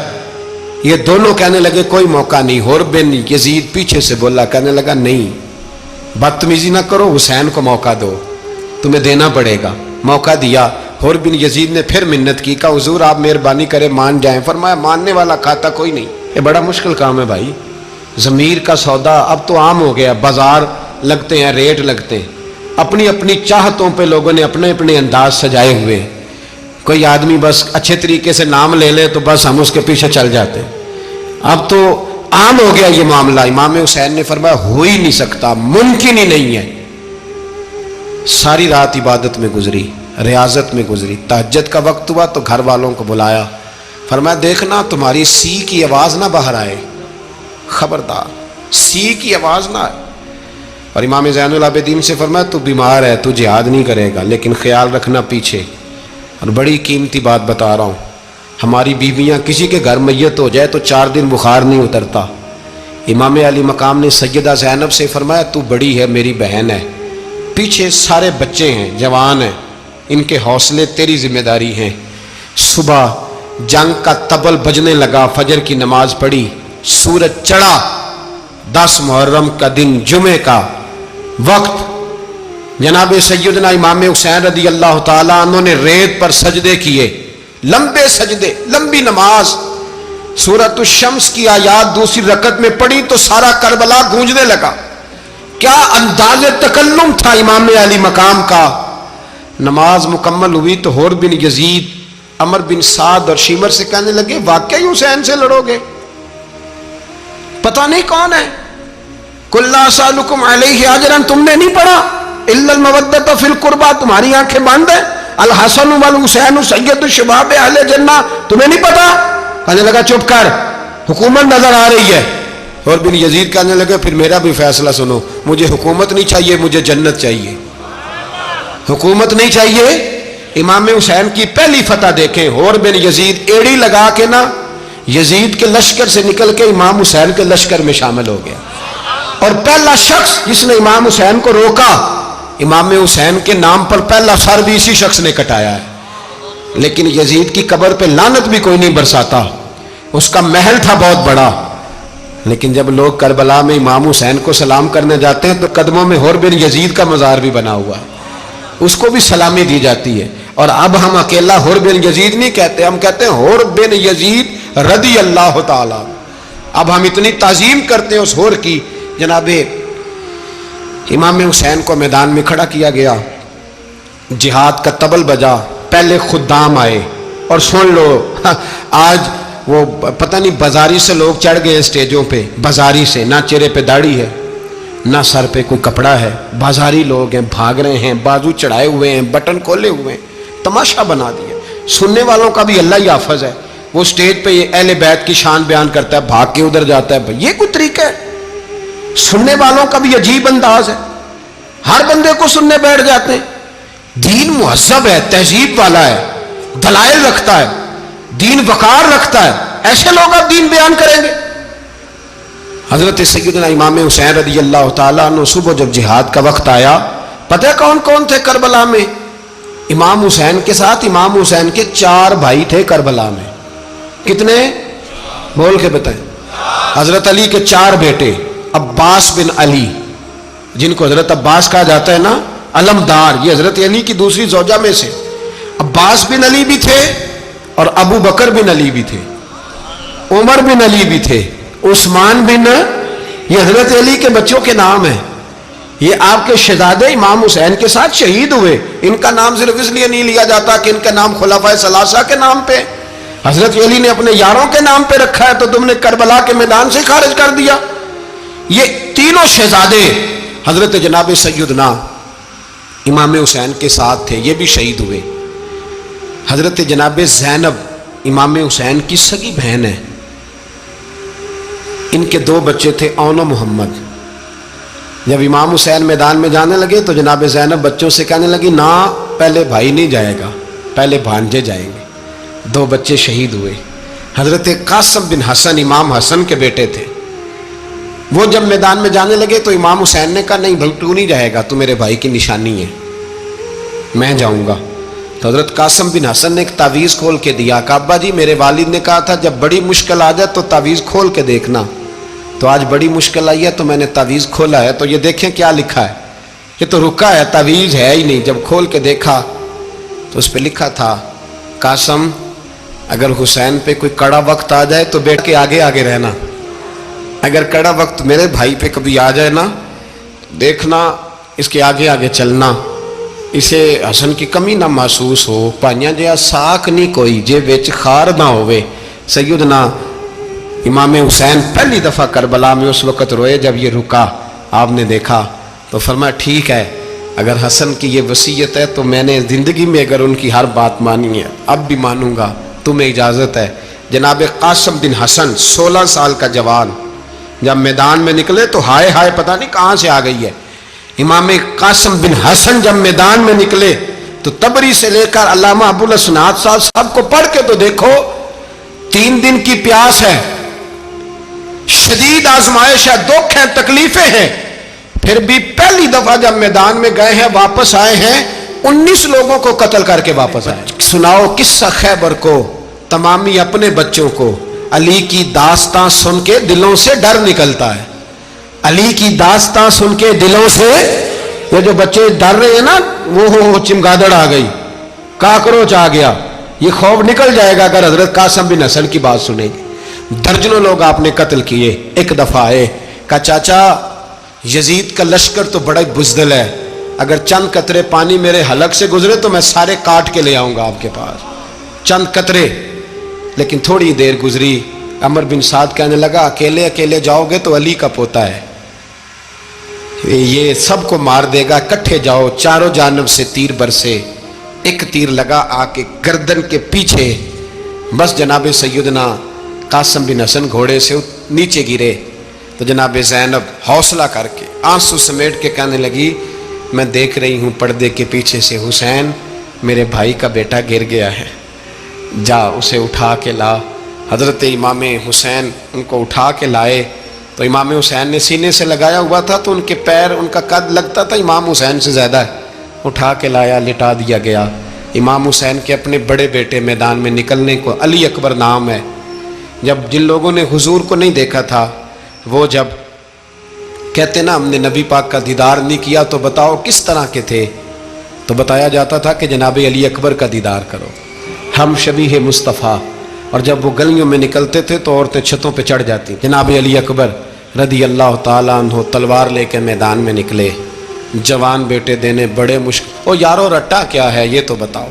یہ دونوں کہنے لگے کوئی موقع نہیں۔ حور بن یزید پیچھے سے بولا، کہنے لگا نہیں، بدتمیزی نہ کرو، حسین کو موقع دو، تمہیں دینا پڑے گا۔ موقع دیا۔ حور بن یزید نے پھر منت کی، کہا حضور آپ مہربانی کرے مان جائیں۔ فرمایا ماننے والا کھاتا کوئی نہیں، یہ بڑا مشکل کام ہے بھائی، ضمیر کا سودا اب تو عام ہو گیا، بازار لگتے ہیں، ریٹ لگتے ہیں، اپنی اپنی چاہتوں پہ لوگوں نے اپنے اپنے انداز سجائے ہوئے۔ کوئی آدمی بس اچھے طریقے سے نام لے لے تو بس ہم اس کے پیچھے چل جاتے ہیں، اب تو عام ہو گیا یہ معاملہ۔ امام حسین نے فرمایا ہو ہی نہیں سکتا، ممکن ہی نہیں ہے۔ ساری رات عبادت میں گزری، ریاضت میں گزری، تہجد کا وقت ہوا تو گھر والوں کو بلایا، فرمایا دیکھنا تمہاری سی کی آواز نہ باہر آئے، خبردار سی کی آواز نہ آئے۔ اور امام زین العابدین سے فرمایا تو بیمار ہے، تو جہاد نہیں کرے گا، لیکن خیال رکھنا پیچھے۔ اور بڑی قیمتی بات بتا رہا ہوں، ہماری بیویاں کسی کے گھر میت ہو جائے تو 4 دن بخار نہیں اترتا۔ امام علی مقام نے سیدہ زینب سے فرمایا تو بڑی ہے، میری بہن ہے، پیچھے سارے بچے ہیں، جوان ہیں، ان کے حوصلے تیری ذمہ داری ہیں۔ صبح جنگ کا طبل بجنے لگا، فجر کی نماز پڑھی، سورج چڑھا، 10 محرم کا دن، جمعے کا وقت، جناب سیدنا امام حسین رضی اللہ تعالیٰ عنہ نے ریت پر سجدے کیے، لمبے سجدے، لمبی نماز۔ سورۃ الشمس کی آیات دوسری رکعت میں پڑھی تو سارا کربلا گونجنے لگا۔ کیا انداز تکلم تھا امام علی مقام کا۔ نماز مکمل ہوئی تو حور بن یزید، عمر بن سعد اور شیمر سے کہنے لگے واقعی حسین سے لڑو گے؟ پتہ نہیں کون ہے۔ قُلْ لَا أَسْأَلُكُمْ عَلَيْهِ أَجْرًا، تم نے نہیں پڑھا، إِلَّا الْمَوَدَّةَ فِي الْقُرْبَى، تمہاری آنکھیں بند ہیں، الحسن والحسین سید الشباب اہل جنہ، تمہیں نہیں پتا؟ کہنے لگا چپ کر، حکومت نظر آ رہی ہے۔ اور بن یزید کہنے لگے پھر میرا بھی فیصلہ سنو، مجھے حکومت نہیں چاہیے، مجھے جنت چاہیے۔ حکومت نہیں چاہیے۔ امام حسین کی پہلی فتح دیکھیں، حور بن یزید ایڑی لگا کے نا یزید کے لشکر سے نکل کے امام حسین کے لشکر میں شامل ہو گیا، اور پہلا شخص جس نے امام حسین کو روکا امام حسین کے نام پر پہلا سر بھی اسی شخص نے کٹایا ہے. لیکن یزید کی قبر پہ لعنت بھی کوئی نہیں برساتا. اس کا محل تھا بہت بڑا، لیکن جب لوگ کربلا میں امام حسین کو سلام کرنے جاتے ہیں تو قدموں میں حور بن یزید کا مزار بھی بنا ہوا ہے، اس کو بھی سلامی دی جاتی ہے. اور اب ہم اکیلا حور بن یزید نہیں کہتے، ہم کہتے ہیں حور بن یزید رضی اللہ تعالی. اب ہم اتنی تعظیم کرتے ہیں اس حور کی. جناب امام حسین کو میدان میں کھڑا کیا گیا، جہاد کا طبل بجا، پہلے خدام آئے. اور سن لو آج وہ پتہ نہیں بازاری سے لوگ چڑھ گئے اسٹیجوں پہ، بازاری سے، نہ چہرے پہ داڑھی ہے نہ سر پہ کوئی کپڑا ہے، بازاری لوگ ہیں، بھاگ رہے ہیں، بازو چڑھائے ہوئے ہیں، بٹن کھولے ہوئے ہیں، تماشا بنا دیا. سننے والوں کا بھی اللہ ہی حافظ ہے. وہ اسٹیج پہ یہ اہل بیت کی شان بیان کرتا ہے، بھاگ کے ادھر جاتا ہے. یہ کوئی طریقہ ہے؟ سننے والوں کا بھی عجیب انداز ہے، ہر بندے کو سننے بیٹھ جاتے ہیں. دین مہذب ہے، تہذیب والا ہے، دلائل رکھتا ہے، دین وقار رکھتا ہے. ایسے لوگ اب دین بیان کریں گے؟ حضرت سیدنا امام حسین رضی اللہ تعالیٰ عنہ صبح جب جہاد کا وقت آیا، پتہ ہے کون کون تھے کربلا میں؟ امام حسین کے ساتھ امام حسین کے 4 بھائی تھے کربلا میں. کتنے؟ بول کے بتائیں. حضرت علی کے 4 بیٹے، عباس بن علی، جن کو حضرت عباس کہا جاتا ہے نا، علمدار، یہ حضرت علی کی دوسری زوجہ میں سے. عباس بن علی بھی تھے اور ابو بکر بن علی بھی تھے، عمر بن علی بھی تھے، عثمان بن، یہ حضرت علی کے بچوں کے نام ہیں. یہ آپ کے شہزادے امام حسین کے ساتھ شہید ہوئے. ان کا نام صرف اس لیے نہیں لیا جاتا کہ ان کا نام خلفائے ثلاثہ کے نام پہ، حضرت علی نے اپنے یاروں کے نام پہ رکھا ہے تو تم نے کربلا کے میدان سے خارج کر دیا. یہ تینوں شہزادے حضرت جناب سیدنا امام حسین کے ساتھ تھے، یہ بھی شہید ہوئے. حضرت جناب زینب امام حسین کی سگی بہن ہے، ان کے 2 بچے تھے، اون و محمد. جب امام حسین میدان میں جانے لگے تو جناب زینب بچوں سے کہنے لگی، نہ پہلے بھائی نہیں جائے گا، پہلے بھانجے جائیں گے. 2 بچے شہید ہوئے. حضرت قاسم بن حسن امام حسن کے بیٹے تھے. وہ جب میدان میں جانے لگے تو امام حسین نے کہا، نہیں بھائی تو نہیں جائے گا، تو میرے بھائی کی نشانی ہے، میں جاؤں گا. تو حضرت قاسم بن حسن نے ایک تعویذ کھول کے دیا. کہ ابا جی میرے والد نے کہا تھا جب بڑی مشکل آ جائے تو تعویذ کھول کے دیکھنا. تو آج بڑی مشکل آئی ہے تو میں نے تعویذ کھولا ہے. تو یہ دیکھیں کیا لکھا ہے، یہ تو رکا ہے، تعویذ ہے ہی نہیں. جب کھول کے دیکھا تو اس پہ لکھا تھا، قاسم اگر حسین پہ کوئی کڑا وقت آ جائے تو بیٹھ کے آگے آگے رہنا، اگر کڑا وقت میرے بھائی پہ کبھی آ جائے نا، دیکھنا اس کے آگے آگے چلنا، اسے حسن کی کمی نہ محسوس ہو. پائیاں جہاں ساکھ نہیں کوئی جے وچ خار نہ ہوئے. سیدنا امام حسین پہلی دفعہ کربلا میں اس وقت روئے جب یہ رکا. آپ نے دیکھا تو فرمایا ٹھیک ہے، اگر حسن کی یہ وصیت ہے تو میں نے زندگی میں اگر ان کی ہر بات مانی ہے اب بھی مانوں گا، تمہیں اجازت ہے. جناب قاسم بن حسن 16 سال کا جوان جب میدان میں نکلے تو ہائے ہائے پتہ نہیں کہاں سے آ گئی ہے. امام قاسم بن حسن جب میدان میں نکلے تو تبری سے لے کر علامہ ابو الاسناد صاحب سب کو پڑھ کے تو دیکھو، 3 دن کی پیاس ہے، شدید آزمائش ہے، دکھ ہے، تکلیفیں ہیں، پھر بھی پہلی دفعہ جب میدان میں گئے ہیں واپس آئے ہیں 19 لوگوں کو قتل کر کے واپس آئے. سناؤ قصہ خیبر کو، تمامی اپنے بچوں کو. علی کی داستان سن کے دلوں سے ڈر نکلتا ہے. علی کی داستان سن کے دلوں سے، یہ جو بچے ڈر رہے ہیں نا، وہ چمگادڑ آ گئی، کاکروچ آ گیا، یہ خوف نکل جائے گا اگر حضرت قاسم بن حسن کی بات سنیں گے. درجنوں لوگ آپ نے قتل کیے. ایک دفعہ آئے، کہا چاچا یزید کا لشکر تو بڑا بزدل ہے، اگر چند قطرے پانی میرے حلق سے گزرے تو میں سارے کاٹ کے لے آؤں گا آپ کے پاس، چند قطرے. لیکن تھوڑی دیر گزری، عمر بن سعد کہنے لگا اکیلے اکیلے جاؤ گے تو علی کا پوتا ہے، یہ سب کو مار دے گا، کٹھے جاؤ. چاروں جانب سے تیر برسے، ایک تیر لگا آ کے گردن کے پیچھے، بس جناب سیدنا قاسم بن حسن گھوڑے سے نیچے گرے. تو جناب زینب حوصلہ کر کے آنسو سمیٹ کے کہنے لگی میں دیکھ رہی ہوں پردے کے پیچھے سے حسین میرے بھائی کا بیٹا گر گیا ہے، جا اسے اٹھا کے لا. حضرت امام حسین ان کو اٹھا کے لائے. تو امام حسین نے سینے سے لگایا ہوا تھا تو ان کے پیر، ان کا قد لگتا تھا امام حسین سے زیادہ ہے، اٹھا کے لایا، لٹا دیا گیا۔ امام حسین کے اپنے بڑے بیٹے میدان میں نکلنے کو، علی اکبر نام ہے، جب جن لوگوں نے حضور کو نہیں دیکھا تھا وہ جب کہتے نا ہم نے نبی پاک کا دیدار نہیں کیا تو بتاؤ کس طرح کے تھے، تو بتایا جاتا تھا کہ جناب علی اکبر کا دیدار کرو، ہم شبیہ مصطفیٰ۔ اور جب وہ گلیوں میں نکلتے تھے تو عورتیں چھتوں پہ چڑھ جاتی۔ جناب علی اکبر رضی اللہ تعالیٰ عنہ تلوار لے کے میدان میں نکلے، جوان بیٹے دینے بڑے مشکل۔ او یارو رٹا کیا ہے یہ تو بتاؤ،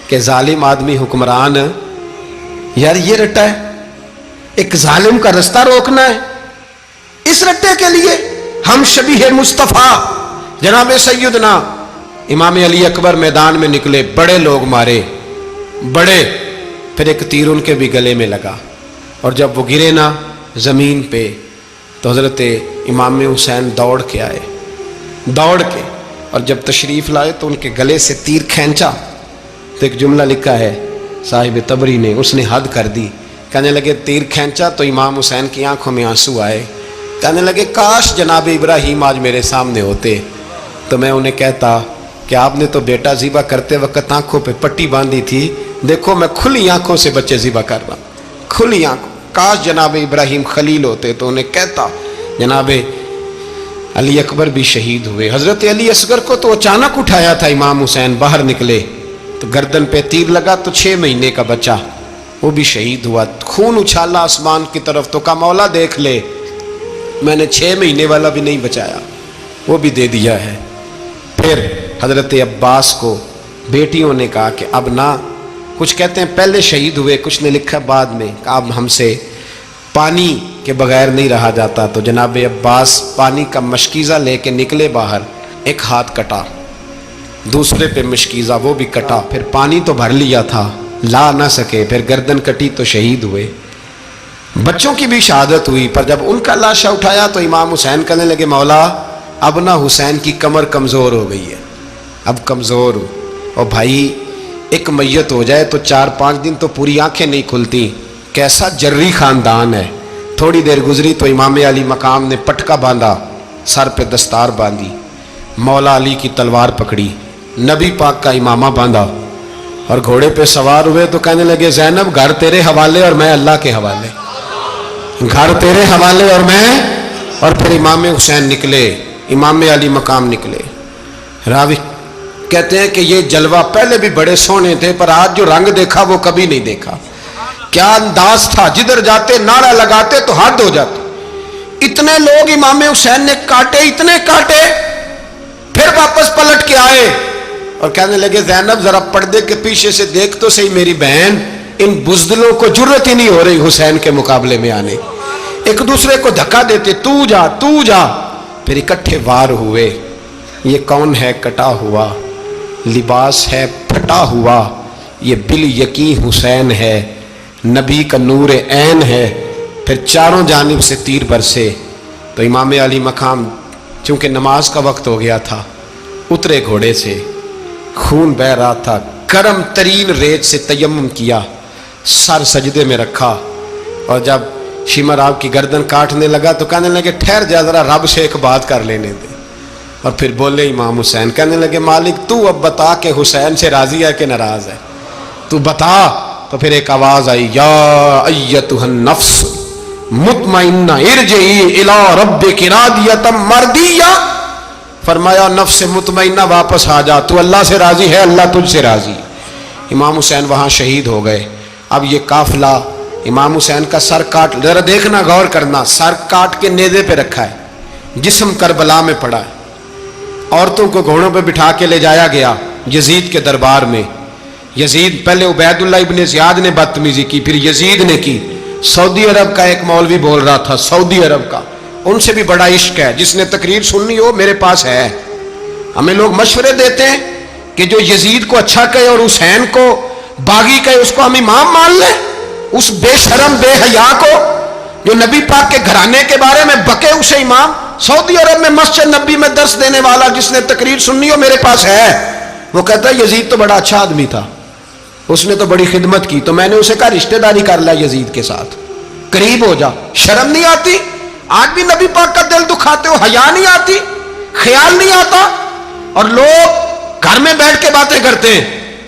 کہ ظالم آدمی حکمران، یار یہ رٹا ہے، ایک ظالم کا رستہ روکنا ہے، اس رٹے کے لیے ہم شبیہ مصطفیٰ۔ جناب سیدنا امام علی اکبر میدان میں نکلے، بڑے لوگ مارے، بڑے، پھر ایک تیر ان کے بھی گلے میں لگا، اور جب وہ گرے نا زمین پہ تو حضرت امام حسین دوڑ کے آئے، دوڑ کے، اور جب تشریف لائے تو ان کے گلے سے تیر کھینچا تو ایک جملہ لکھا ہے صاحب تبری نے، اس نے حد کر دی، کہنے لگے تیر کھینچا تو امام حسین کی آنکھوں میں آنسو آئے، کہنے لگے کاش جناب ابراہیم آج میرے سامنے ہوتے تو میں انہیں کہتا کہ آپ نے تو بیٹا ذبح کرتے وقت آنکھوں پہ پٹی باندھی تھی، دیکھو میں کھلی آنکھوں سے بچے ذبح کر رہا ہوں، کھلی آنکھوں، کاش جناب ابراہیم خلیل ہوتے تو انہیں کہتا۔ جناب علی اکبر بھی شہید ہوئے۔ حضرت علی اصغر کو تو اچانک اٹھایا تھا امام حسین، باہر نکلے تو گردن پہ تیر لگا تو 6 مہینے کا بچہ وہ بھی شہید ہوا، خون اچھالا آسمان کی طرف تو کہا مولا دیکھ لے میں نے 6 مہینے والا بھی نہیں بچایا، وہ بھی دے دیا ہے۔ پھر حضرت عباس کو بیٹیوں نے کہا کہ اب نہ، کچھ کہتے ہیں پہلے شہید ہوئے، کچھ نے لکھا بعد میں، کہ اب ہم سے پانی کے بغیر نہیں رہا جاتا، تو جناب عباس پانی کا مشکیزہ لے کے نکلے باہر، ایک ہاتھ کٹا، دوسرے پہ مشکیزہ وہ بھی کٹا، پھر پانی تو بھر لیا تھا لا نہ سکے، پھر گردن کٹی تو شہید ہوئے۔ بچوں کی بھی شہادت ہوئی، پر جب ان کا لاشا اٹھایا تو امام حسین کہنے لگے مولا اب نہ حسین کی کمر کمزور ہو گئی ہے، اب کمزور ہو، اور بھائی ایک میت ہو جائے تو 4-5 دن تو پوری آنکھیں نہیں کھلتی، کیسا جری خاندان ہے۔ تھوڑی دیر گزری تو امام علی مقام نے پٹکا باندھا، سر پہ دستار باندھی، مولا علی کی تلوار پکڑی، نبی پاک کا امامہ باندھا اور گھوڑے پہ سوار ہوئے تو کہنے لگے زینب گھر تیرے حوالے اور میں اللہ کے حوالے، گھر تیرے حوالے اور میں، اور پھر امام حسین نکلے، امام علی مقام نکلے۔ راوی کہتے ہیں کہ یہ جلوہ پہلے بھی بڑے سونے تھے پر آج جو رنگ دیکھا وہ کبھی نہیں دیکھا، کیا انداز تھا، جدھر جاتے نعرہ لگاتے تو حد ہو جاتے، اتنے لوگ امام حسین نے کاٹے، اتنے کاٹے، پھر واپس پلٹ کے آئے اور کہنے لگے زینب ذرا پردے کے پیچھے سے دیکھ تو صحیح میری بہن، ان بزدلوں کو جرت ہی نہیں ہو رہی حسین کے مقابلے میں آنے، ایک دوسرے کو دھکا دیتے، تو جا تو جا، پھر اکٹھے وار ہوئے۔ یہ کون ہے کٹا ہوا، لباس ہے پھٹا ہوا، یہ بال یقین حسین ہے، نبی کا نور عین ہے۔ پھر چاروں جانب سے تیر برسے تو امام علی مقام چونکہ نماز کا وقت ہو گیا تھا، اترے گھوڑے سے، خون بہ رہا تھا، گرم ترین ریت سے تیمم کیا، سر سجدے میں رکھا، اور جب شمر آپ کی گردن کاٹنے لگا تو کہنے لگے ٹھہر جا ذرا رب سے ایک بات کر لینے دے، اور پھر بولے امام حسین، کہنے لگے مالک تو اب بتا کہ حسین سے راضی ہے کہ ناراض ہے، تو بتا۔ تو پھر ایک آواز آئی، یا ایتھا النفس مطمئنہ ارجعی الی ربک راضیۃ مرضیہ، فرمایا نفس مطمئنہ واپس آ جا، تو اللہ سے راضی ہے، اللہ تجھ سے راضی۔ امام حسین وہاں شہید ہو گئے۔ اب یہ قافلہ امام حسین کا سر کاٹ، ذرا دیکھنا غور کرنا، سر کاٹ کے نیزے پہ رکھا ہے، جسم کربلا میں پڑا ہے، عورتوں کو گھوڑوں پہ بٹھا کے لے جایا گیا یزید کے دربار میں۔ یزید پہلے عبید اللہ ابن زیاد نے بدتمیزی کی، پھر یزید نے کی۔ سعودی عرب کا ایک مولوی بول رہا تھا، سعودی عرب کا، ان سے بھی بڑا عشق ہے، جس نے تقریر سننی ہو میرے پاس ہے۔ ہمیں لوگ مشورے دیتے ہیں کہ جو یزید کو اچھا کہے اور حسین کو باغی کہے اس کو ہم امام مان لیں، اس بے شرم بے حیا کو جو نبی پاک کے گھرانے کے بارے میں بکے اسے امام۔ سعودی عرب میں مسجد نبی میں درس دینے والا جس نے تقریر سننی ہو میرے پاس ہے، وہ کہتا ہے یزید تو بڑا اچھا آدمی تھا، اس نے تو بڑی خدمت کی، تو میں نے اسے کہا رشتہ داری کر لیا یزید کے ساتھ، قریب ہو جا، شرم نہیں آتی؟ آج بھی نبی پاک کا دل دکھاتے ہو، حیا نہیں آتی، خیال نہیں آتا. اور لوگ گھر میں بیٹھ کے باتیں کرتے ہیں،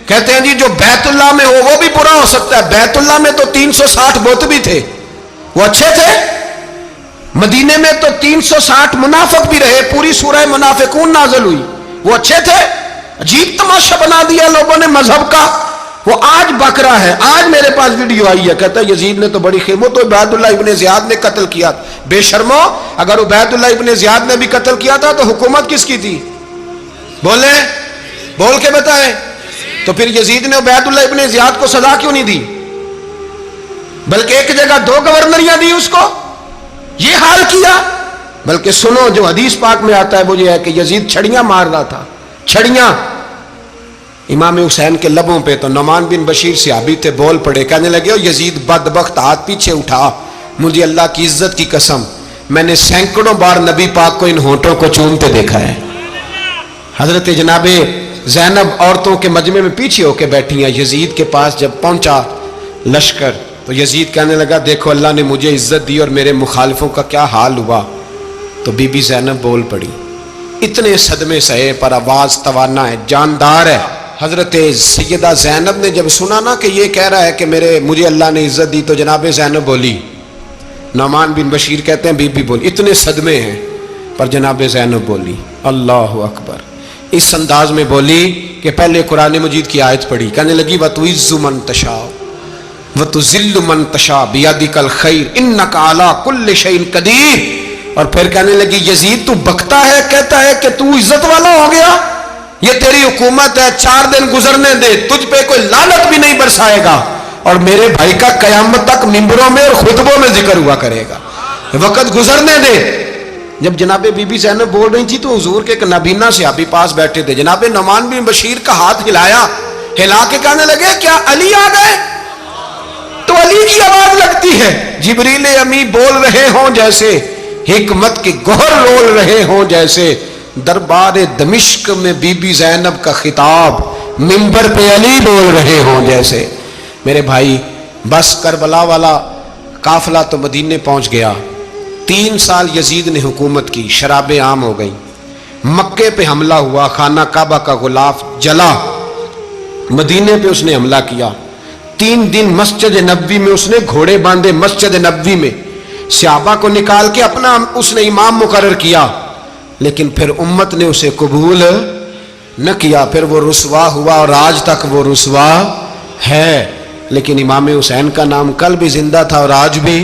کہتے ہیں جی جو بیت اللہ میں ہو وہ بھی برا ہو سکتا ہے. بیت اللہ میں تو 360 بت بھی تھے، وہ اچھے تھے. مدینے میں تو 360 منافق بھی رہے، پوری سورہ منافقون نازل ہوئی، وہ اچھے تھے. عجیب تماشا بنا دیا لوگوں نے مذہب کا. وہ آج بک رہا ہے. آج میرے پاس ویڈیو آئی ہے، کہتا ہے یزید نے تو بڑی خیمت، تو عبید اللہ ابن زیاد نے قتل کیا. بے شرمو، اگر عبید اللہ ابن زیاد نے بھی قتل کیا تھا تو حکومت کس کی تھی؟ بولیں، بول کے بتائیں. تو پھر یزید نے عبید اللہ ابن زیاد کو سزا کیوں نہیں دی، بلکہ ایک جگہ 2 گورنریاں دی اس کو؟ یہ حال کیا. بلکہ سنو جو حدیث پاک میں آتا ہے وہ یہ ہے کہ یزید چھڑیاں مار رہا تھا، چھڑیاں امام حسین کے لبوں پہ. تو نعمان بن بشیر صحابی تھے، بول پڑے، کہنے لگے یزید بدبخت، ہاتھ پیچھے اٹھا، مجھے اللہ کی عزت کی قسم میں نے سینکڑوں بار نبی پاک کو ان ہونٹوں کو چومتے دیکھا ہے. حضرت جناب زینب عورتوں کے مجمع میں پیچھے ہو کے بیٹھی ہیں. یزید کے پاس جب پہنچا لشکر تو یزید کہنے لگا دیکھو اللہ نے مجھے عزت دی اور میرے مخالفوں کا کیا حال ہوا. تو بی بی زینب بول پڑی، اتنے صدمے سہے پر آواز توانا ہے، جاندار ہے. حضرت سیدہ زینب نے جب سنا نا کہ یہ کہہ رہا ہے کہ مجھے اللہ نے عزت دی، تو جناب زینب بولی. نعمان بن بشیر کہتے ہیں بی بی بولی، اتنے صدمے ہیں پر جناب زینب بولی اللہ اکبر. اس انداز میں بولی کہ پہلے قرآن مجید کی آیت پڑھی، کہنے لگی وَتُعِزُّ مَن تَشَاءُ وَتُذِلُّ مَن تَشَاءُ بِيَدِكَ الْخَيْرُ إِنَّكَ عَلَىٰ كُلِّ شَيْءٍ قَدِيرٌ. اور پھر کہنے لگی یزید تو بکتا ہے، کہتا ہے کہ تو عزت والا ہو گیا، یہ تیری حکومت ہے، 4 دن گزرنے دے، تجھ پہ کوئی لعنت بھی نہیں برسائے گا، اور میرے بھائی کا قیامت تک ممبروں میں اور خطبوں میں ذکر ہوا کرے گا، وقت گزرنے دے. جب جناب بی بی زینب بول رہی تھی تو حضور کے ایک نابینا صحابی پاس بیٹھے تھے. جناب نعمان بن بشیر کا ہاتھ ہلایا، ہلا کے کہنے لگے کیا علی آ گئے؟ تو علی کی آواز لگتی ہے، جبریل امی بول رہے ہوں جیسے، حکمت کے گوہر رول رہے ہوں جیسے، دربار دمشق میں بی بی زینب کا خطاب، منبر پہ علی بول رہے ہوں جیسے. میرے بھائی بس کربلا والا قافلہ تو مدینے پہنچ گیا. 3 سال یزید نے حکومت کی، شرابیں عام ہو گئیں، مکے پہ حملہ ہوا، خانہ کعبہ کا غلاف جلا، مدینے پہ اس نے حملہ کیا. 3 دن مسجد نبوی میں اس نے گھوڑے باندھے، مسجد نبوی میں صحابہ کو نکال کے اپنا اس نے امام مقرر کیا، لیکن پھر امت نے اسے قبول نہ کیا. پھر وہ رسوا ہوا اور آج تک وہ رسوا ہے. لیکن امام حسین کا نام کل بھی زندہ تھا اور آج بھی